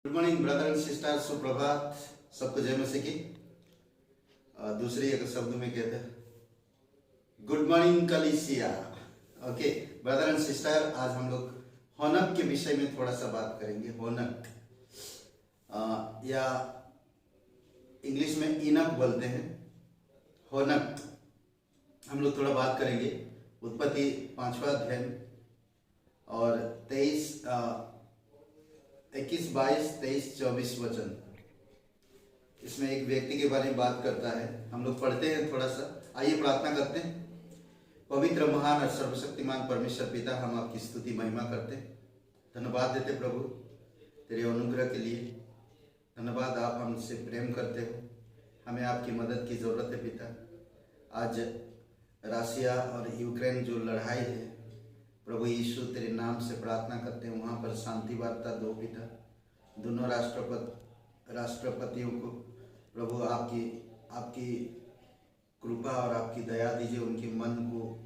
Good morning brother and sister, सुप्रभात। सबको जय मसीह की। दूसरे एक शब्द में कहते हैं गुड मॉर्निंग कलीसिया। ओके ब्रदर एंड सिस्टर, आज हम लोग होनक के विषय में थोड़ा सा बात करेंगे। होनक या इंग्लिश में इनक बोलते हैं। होनक हम लोग थोड़ा बात करेंगे। उत्पत्ति 5वां अध्याय और 21, 22, 23, 24 वचन। इसमें एक व्यक्ति के बारे में बात करता है। हम लोग पढ़ते हैं थोड़ा सा। आइए प्रार्थना करते हैं। पवित्र महान और सर्वशक्तिमान परमेश्वर पिता, हम आपकी स्तुति महिमा करते हैं। धन्यवाद देते प्रभु तेरे अनुग्रह के लिए। धन्यवाद, आप हमसे प्रेम करते हो। हमें आपकी मदद की जरूरत है पिता। आज रसिया और यूक्रेन जो लड़ाई है प्रभु यीशु, तेरे नाम से प्रार्थना करते हैं, वहाँ पर शांति वार्ता दो पिता। दोनों राष्ट्रपतियों को प्रभु आपकी कृपा और आपकी दया दीजिए, उनके मन को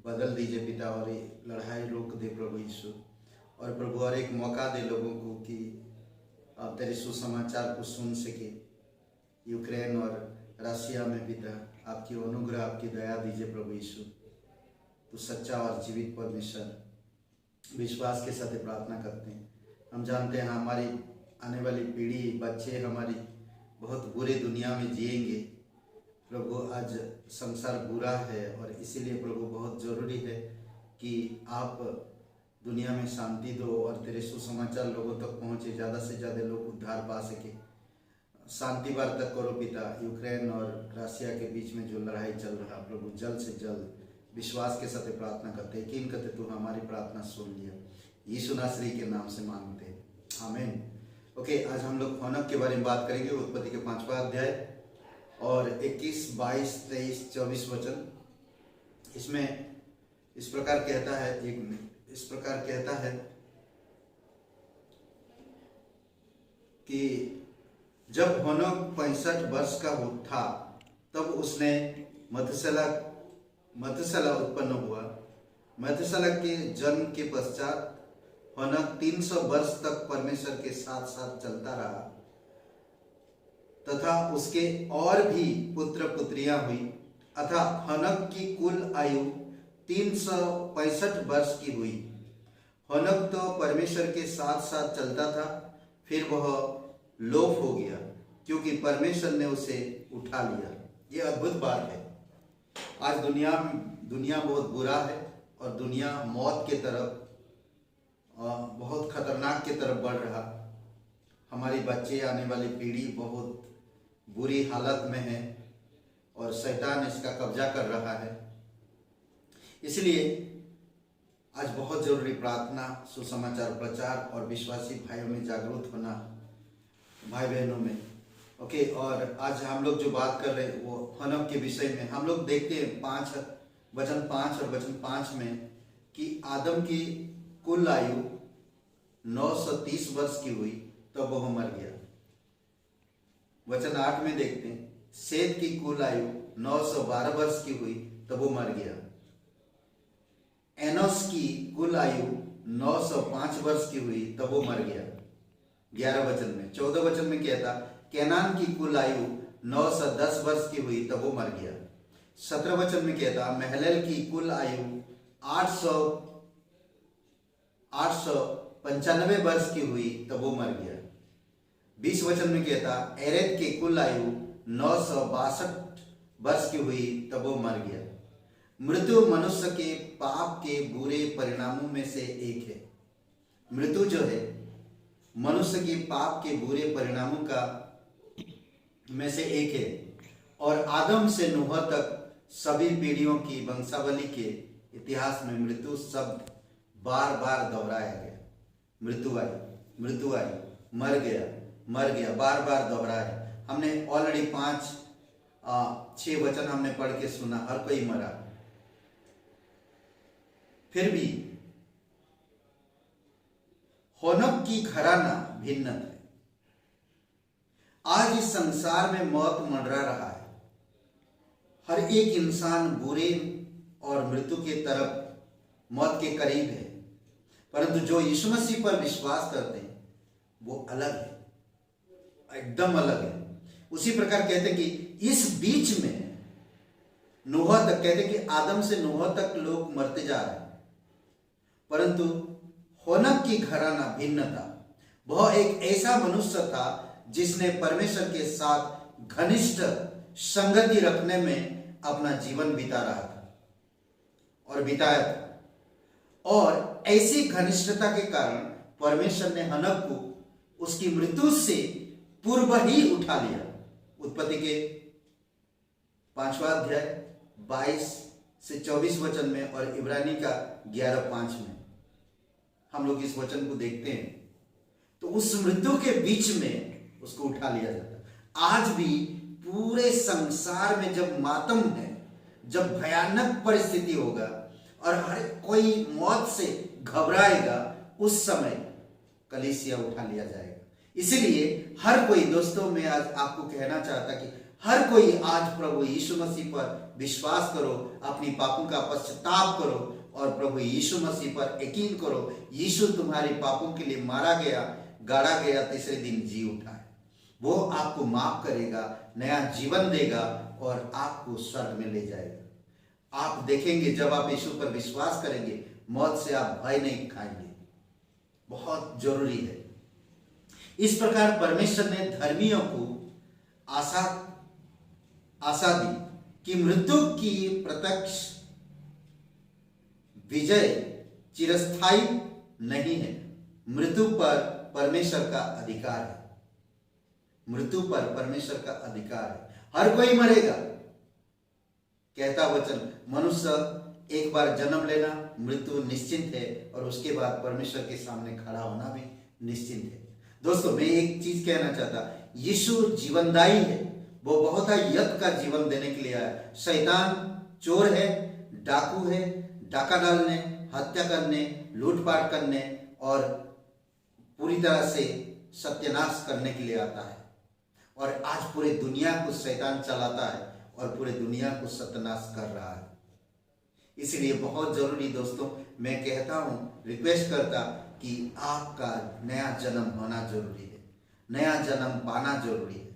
बदल दीजिए पिता, और ये लड़ाई रोक दे प्रभु यीशु। और प्रभु और एक मौका दे लोगों को कि आप तेरे सुसमाचार को सुन सके। यूक्रेन और रसिया में पिता आपकी अनुग्रह, आपकी दया दीजिए प्रभु यीशु। तो सच्चा और जीवित परमेश्वर, विश्वास के साथ प्रार्थना करते हैं। हम जानते हैं हमारी आने वाली पीढ़ी, बच्चे हमारी बहुत बुरे दुनिया में जिएंगे प्रभु। आज संसार बुरा है और इसीलिए प्रभु बहुत ज़रूरी है कि आप दुनिया में शांति दो और तेरे सुसमाचार लोगों तक पहुँचे, ज़्यादा से ज़्यादा लोग उद्धार पा सके। शांति वार्ता करो पिता। यूक्रेन और रसिया के बीच में जो लड़ाई चल रहा प्रभु, जल्द से जल्द विश्वास के साथ प्रार्थना करते, यकीन करते तू हमारी प्रार्थना सुन लिया। यीशु नासरी के नाम से मांगते हैं, आमीन। ओके, आज हम लोग होनक के बारे में बात करेंगे। उत्पत्ति के 5वां अध्याय और 21, 22, 23, 24 वचन। इसमें इस प्रकार कहता है कि जब होनक 65 वर्ष का था तब उसने मथुसेलह उत्पन्न हुआ। मथुसेलह के जन्म के पश्चात होनक 300 वर्ष तक परमेश्वर के साथ साथ चलता रहा तथा उसके और भी पुत्र पुत्रियां हुई। अतः होनक की कुल आयु 365 वर्ष की हुई। होनक तो परमेश्वर के साथ साथ चलता था, फिर वह लोप हो गया क्योंकि परमेश्वर ने उसे उठा लिया। ये अद्भुत बात है। आज दुनिया बहुत बुरा है और दुनिया मौत के तरफ, बहुत खतरनाक के तरफ बढ़ रहा। हमारी बच्चे, आने वाली पीढ़ी बहुत बुरी हालत में है और शैतान इसका कब्जा कर रहा है। इसलिए आज बहुत जरूरी प्रार्थना, सुसमाचार प्रचार और विश्वासी भाइयों में जागरूक होना, भाई बहनों में। ओके, और आज हम लोग जो बात कर रहे हैं वो होनक के विषय में। हम लोग देखते हैं वचन 5 और वचन 5 में कि आदम की कुल आयु 930 वर्ष की हुई तब वह मर गया। वचन 8 में देखते हैं सेत की कुल आयु 912 वर्ष की हुई तब वो मर गया। एनोस की कुल आयु 905 वर्ष की हुई तब वो मर गया। 11 वचन में। 14 वचन में कहता कैनान की कुल आयु 910 वर्ष की हुई तब वो मर गया। 17 वचन में कहता महलल की कुल आयु 895 वर्ष की हुई तब वो मर गया। 20 वचन में कहता एरेद की कुल आयु 962 वर्ष की हुई तब वो मर गया। मृत्यु मनुष्य के पाप के बुरे परिणामों में से एक है। मृत्यु जो है मनुष्य के पाप के बुरे परिणामों का में से एक है, और आदम से नूह तक सभी पीढ़ियों की वंशावली के इतिहास में मृत्यु शब्द बार बार दोहराया गया। मृत्यु आई, मर गया, बार बार दोहराया। हमने ऑलरेडी 5-6 वचन हमने पढ़ के सुना, हर कोई मरा। फिर भी होनक की घराना भिन्न है। आज इस संसार में मौत मंडरा रहा है। हर एक इंसान बुरे और मृत्यु के तरफ, मौत के करीब है। परंतु जो यीशु मसीह पर विश्वास करते हैं वो अलग है। एकदम अलग है। उसी प्रकार कहते कि इस बीच में नूह तक, कहते कि आदम से नूह तक लोग मरते जा रहे हैं, परंतु होनक की घराना भिन्न था। वह एक ऐसा मनुष्य था जिसने परमेश्वर के साथ घनिष्ठ संगति रखने में अपना जीवन बिता रहा था और बिताया था, और ऐसी घनिष्ठता के कारण परमेश्वर ने हनक को उसकी मृत्यु से पूर्व ही उठा लिया। उत्पत्ति के 5वां अध्याय 22 से 24 वचन में और इब्रानी का 11:5 में हम लोग इस वचन को देखते हैं। तो उस मृत्यु के बीच में उसको उठा लिया जाता। आज भी पूरे संसार में जब मातम है, जब भयानक परिस्थिति होगा और हर कोई मौत से घबराएगा, उस समय कलीसिया उठा लिया जाएगा। इसीलिए हर कोई, दोस्तों मैं आज आपको कहना चाहता कि हर कोई आज प्रभु यीशु मसीह पर विश्वास करो, अपनी पापों का पश्चाताप करो और प्रभु यीशु मसीह पर यकीन करो। यीशु तुम्हारे पापों के लिए मारा गया, गाड़ा गया, तीसरे दिन जी उठा है। वो आपको माफ करेगा, नया जीवन देगा और आपको स्वर्ग में ले जाएगा। आप देखेंगे जब आप यीशु पर विश्वास करेंगे, मौत से आप भय नहीं खाएंगे। बहुत जरूरी है। इस प्रकार परमेश्वर ने धर्मियों को आशा दी कि मृत्यु की प्रत्यक्ष विजय चिरस्थायी नहीं है। मृत्यु पर परमेश्वर का अधिकार है। मृत्यु पर परमेश्वर का अधिकार है। हर कोई मरेगा, कहता वचन। मनुष्य एक बार जन्म लेना, मृत्यु निश्चित है और उसके बाद परमेश्वर के सामने खड़ा होना भी निश्चित है। दोस्तों मैं एक चीज कहना चाहता, यीशु जीवनदायी है। वो बहुत ही यत्न का जीवन देने के लिए आया। शैतान चोर है, डाकू है, डाका डालने, हत्या करने, लूटपाट करने और पूरी तरह से सत्यानाश करने के लिए आता है। और आज पूरी दुनिया को शैतान चलाता है और पूरे दुनिया को सत्यानाश कर रहा है। इसलिए बहुत जरूरी दोस्तों मैं कहता हूँ, रिक्वेस्ट करता कि आपका नया जन्म होना जरूरी है, नया जन्म पाना जरूरी है।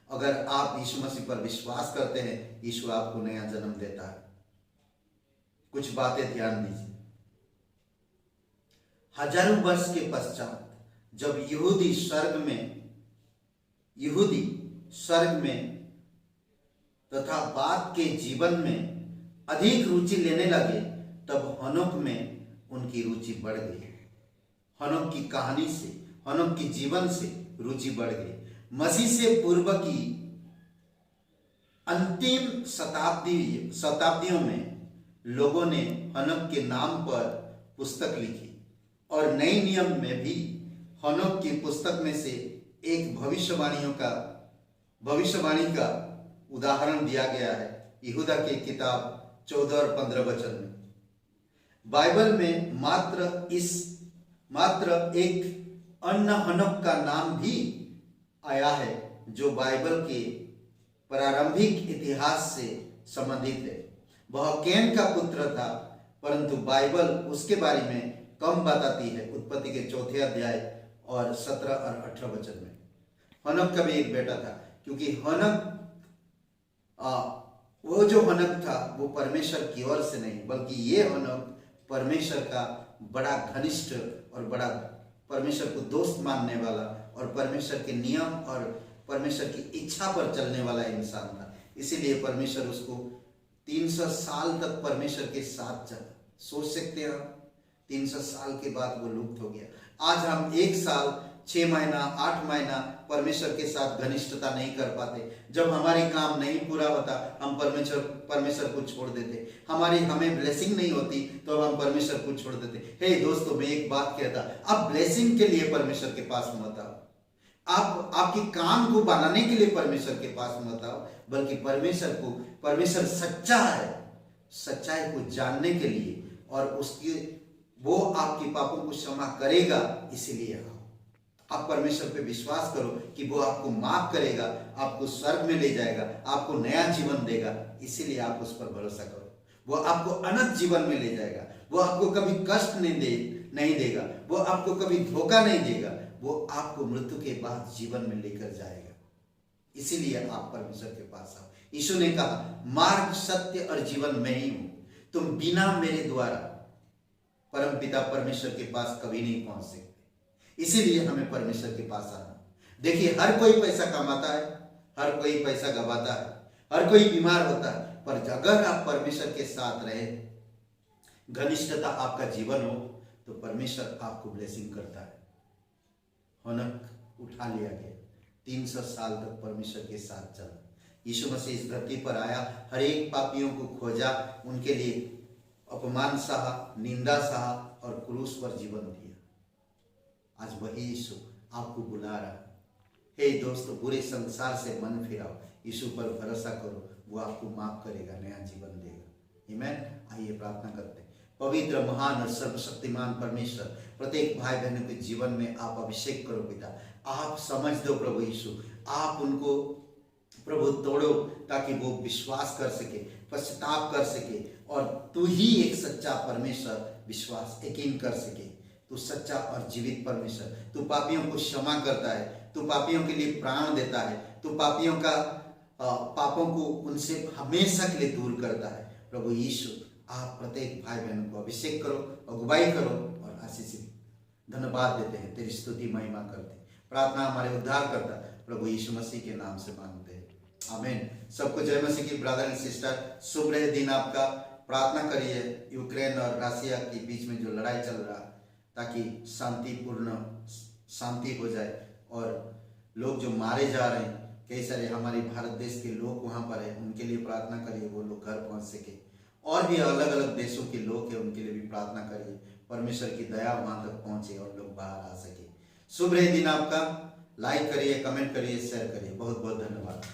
अगर आप यीशु मसीह पर विश्वास करते हैं, यीशु आपको नया जन्म देता है। कुछ बातें ध्यान दीजिए। हजारों वर्ष के पश्चात जब यहूदी स्वर्ग में तथा बाद के जीवन में अधिक रुचि लेने लगे, तब हनोक में उनकी रुचि बढ़ गई। हनोक की कहानी से, हनोक के जीवन से रुचि बढ़ गई। मसीह से पूर्व की अंतिम शताब्दियों में लोगों ने हनोक के नाम पर पुस्तक लिखी और नए नियम में भी हनोक की पुस्तक में से एक भविष्यवाणी का उदाहरण दिया गया है यहूदा की किताब 14 और 15 वचन में। बाइबल में मात्र एक अन्य हनोक का नाम भी आया है जो बाइबल के प्रारंभिक इतिहास से संबंधित है। वह कैन का पुत्र था, परंतु बाइबल उसके बारे में कम बताती है। उत्पत्ति के 4 अध्याय और 17 और 18 वचन में। हनोक का भी एक बेटा था, क्योंकि हनोक वो जो हनोक था वो परमेश्वर की ओर से नहीं, बल्कि ये हनोक परमेश्वर का बड़ा घनिष्ठ और बड़ा परमेश्वर को दोस्त मानने वाला और परमेश्वर के नियम और परमेश्वर की इच्छा पर चलने वाला इंसान था। इसीलिए परमेश्वर उसको 300 साल तक परमेश्वर के साथ चला। सोच सकते हैं 300 साल के बाद वो लुप्त हो गया। आज हम 1 साल 6 महीना 8 महीना परमेश्वर के साथ घनिष्ठता नहीं कर पाते। जब हमारी काम नहीं पूरा होता हम परमेश्वर को छोड़ देते। हमें ब्लेसिंग नहीं होती तो हम परमेश्वर को छोड़ देते। हे दोस्तों मैं एक बात कहता, आप ब्लेसिंग के लिए परमेश्वर के पास मत आओ, आप आपके काम को बनाने के लिए परमेश्वर के पास मत आओ, बल्कि परमेश्वर सच्चा है, सच्चाई को जानने के लिए और वो आपके पापों को क्षमा करेगा। इसीलिए आप परमेश्वर पे विश्वास करो कि वो आपको माफ करेगा, आपको स्वर्ग में ले जाएगा, आपको नया जीवन देगा। इसीलिए आप उस पर भरोसा करो। वो आपको अनंत जीवन में ले जाएगा। वो आपको कभी कष्ट नहीं देगा, वो आपको कभी धोखा नहीं देगा, वो आपको मृत्यु के बाद जीवन में लेकर जाएगा। इसीलिए आप परमेश्वर के पास आओ। यीशु ने कहा, मार्ग, सत्य और जीवन मैं ही हूं, तुम बिना मेरे द्वारा परम पिता परमेश्वर के पास कभी नहीं पहुंच सकते। इसीलिए हमें परमेश्वर के पास आना। देखिए, हर कोई पैसा कमाता है, हर कोई पैसा गवाता है, हर कोई बीमार होता है, पर अगर आप परमेश्वर के साथ रहे, घनिष्ठता आपका जीवन हो, तो परमेश्वर आपको ब्लेसिंग करता है। हनक उठा लिया गया, 300 साल तक परमेश्वर के साथ चला। यीशु मसीह इस धरती पर आया, हर एक पापियों को खोजा, उनके लिए अपमान सहा, निंदा सहा और क्रूस पर जीवन दिया। आज वही यीशु आपको बुला रहा है। हे दोस्तों, बुरे संसार से मन फिराओ, यीशु पर भरोसा करो, वो आपको माफ करेगा, नया जीवन देगा। आमीन। आइए प्रार्थना करते हैं। पवित्र, महान और सर्वशक्तिमान परमेश्वर, प्रत्येक भाई बहनों के जीवन में आप अभिषेक करो पिता। आप समझ दो प्रभु यीशु, आप उनको प्रभु तोड़ो ताकि वो विश्वास कर सके, पश्चाताप कर सके और तू ही एक सच्चा परमेश्वर विश्वास यकीन कर सके। तू सच्चा और जीवित परमेश्वर, तू पापियों को क्षमा करता है, तू पापियों के लिए प्राण देता है, तू पापियों का पापों को उनसे हमेशा के लिए दूर करता है। प्रभु यीशु, आप प्रत्येक भाई बहनों को अभिषेक करो, अगुवाई करो और आशीषित। धन्यवाद देते हैं, तेरी स्तुति महिमा करते हैं। प्रार्थना हमारे उद्धार करता प्रभु यीशु मसीह के नाम से मांगते हैं, आमीन। सबको जय मसीह की। ब्रदर एंड सिस्टर, शुभ रहे दिन आपका। प्रार्थना करिए यूक्रेन और रसिया के बीच में जो लड़ाई चल रहा, ताकि शांति हो जाए और लोग जो मारे जा रहे हैं, कई सारे हमारे भारत देश के लोग वहाँ पर हैं, उनके लिए प्रार्थना करिए, वो लोग घर पहुँच सके। और भी अलग अलग देशों के लोग हैं, उनके लिए भी प्रार्थना करिए, परमेश्वर की दया वहाँ तक पहुँचे और लोग बाहर आ सके। शुभ रहे दिन आपका। लाइक करिए, कमेंट करिए, शेयर करिए। बहुत बहुत धन्यवाद।